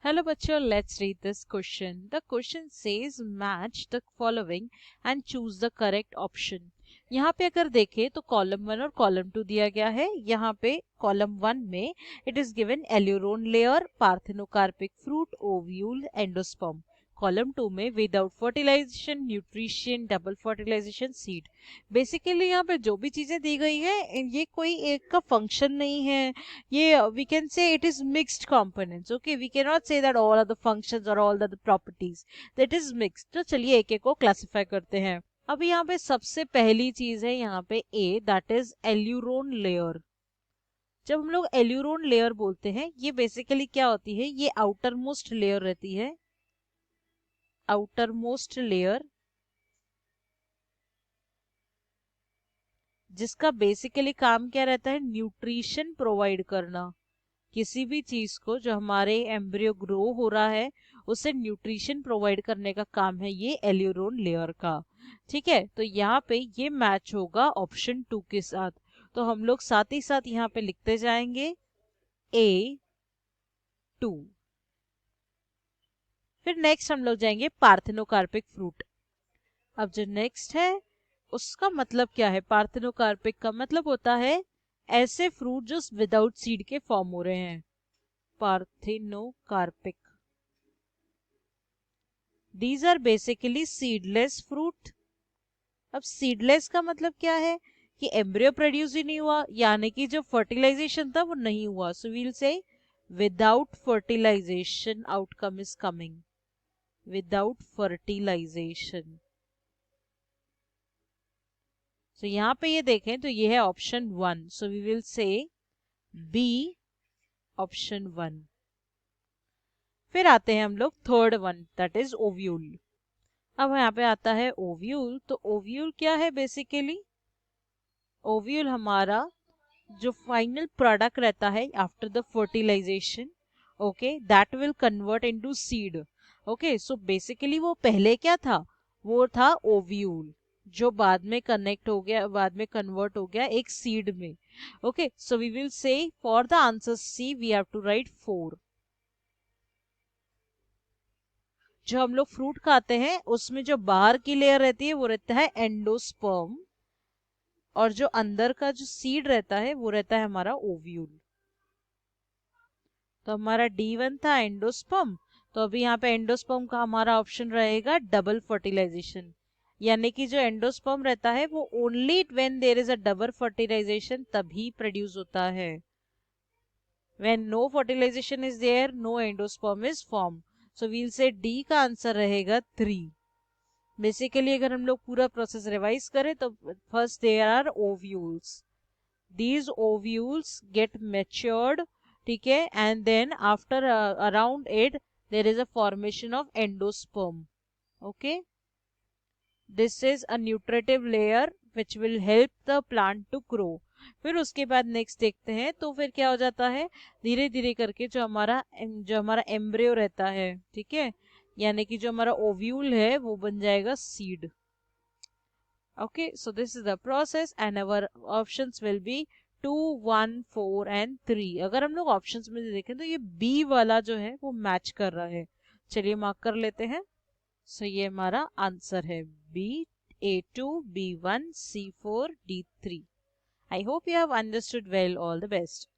Hello बच्चों, let's read this question. The question says match the following and choose the correct option. यहाँ पे अगर देखें तो कॉलम 1 और कॉलम 2 दिया गया है. यहाँ पे कॉलम 1 में it is given aleurone layer, parthenocarpic fruit, ovule, endosperm. Column 2 में without fertilization, nutrition, double fertilization, seed. Basically यहाँ पे जो भी चीजें दी गई है ये कोई एक का फंक्शन नहीं है. ये we can say it is mixed components. Okay, we cannot say that all are the functions or all are the properties. That is mixed. तो चलिए एक एक को क्लासिफाई करते हैं. अभी यहाँ पे सबसे पहली चीज है यहाँ पे A, that is aleurone layer. जब हम लोग एल्यूरोन लेयर बोलते हैं ये बेसिकली क्या होती है, ये आउटर मोस्ट लेयर रहती है. आउटर मोस्ट लेयर जिसका बेसिकली काम क्या रहता है, न्यूट्रिशन प्रोवाइड करना. किसी भी चीज को जो हमारे एम्ब्रियो ग्रो हो रहा है उसे न्यूट्रिशन प्रोवाइड करने का काम है ये एल्यूरोन लेयर का. ठीक है, तो यहाँ पे ये मैच होगा ऑप्शन 2 के साथ. तो हम लोग साथ ही साथ यहाँ पे लिखते जाएंगे A2. फिर नेक्स्ट हम लोग जाएंगे पार्थेनोकार्पिक फ्रूट. अब जो नेक्स्ट है उसका मतलब क्या है, पार्थेनोकार्पिक का मतलब होता है ऐसे फ्रूट जो विदाउट सीड के फॉर्म हो रहे हैं. Parthenocarpic, these are basically seedless fruit. अब सीडलेस का मतलब क्या है कि एम्ब्रियो प्रोड्यूस ही नहीं हुआ, यानी कि जो फर्टिलाइजेशन था वो नहीं हुआ. So we'll say without fertilization outcome is coming. Without fertilization. So यहाँ पे ये देखें तो ये है option 1. So we will say be, option 1. फिर आते हैं हम लोग third one, that is ovule. अब यहाँ पे आता है ओव्यूल. तो ओव्यूल क्या है, बेसिकली ओव्यूल हमारा जो फाइनल प्रोडक्ट रहता है after the fertilization, okay, that will convert into seed. Okay, so basically वो पहले क्या था, वो था ओव्यूल जो बाद में कनेक्ट हो गया, बाद में कन्वर्ट हो गया एक सीड में. Okay, so we will say for the answer C we have to write 4. जो हम लोग फ्रूट खाते हैं उसमें जो बाहर की लेयर रहती है वो रहता है एंडोस्पर्म, और जो अंदर का जो सीड रहता है वो रहता है हमारा ओव्यूल. तो हमारा D1 था एंडोस्पर्म. तो अभी यहाँ पे एंडोस्पर्म का हमारा ऑप्शन रहेगा डबल फर्टिलाइजेशन. यानी कि जो एंडोस्पर्म रहता है वो only when there is a double fertilization तभी प्रोड्यूस होता है. When no fertilization is there, no endosperm is form. So we'll say D का आंसर रहेगा 3. बेसिकली अगर हम लोग पूरा प्रोसेस रिवाइज करें तो first there are ovules. These ovules get matured, ठीक है, and then after around it there is a formation of endosperm. Okay, this is a nutritive layer which will help the plant to grow. फिर उसके बाद next देखते हैं तो फिर क्या हो जाता है, धीरे धीरे करके जो हमारा एम्ब्रियो रहता है, ठीक है, यानी कि जो हमारा ओव्यूल है वो बन जाएगा seed. Okay, so this is the process and our options will be 2, 1, 4 and 3. अगर हम लोग ऑप्शंस में देखें तो ये B वाला जो है वो मैच कर रहा है. चलिए मार्क कर लेते हैं. सो ये हमारा आंसर है B, A2, B1, C4, D3. I hope you have understood well. All the best.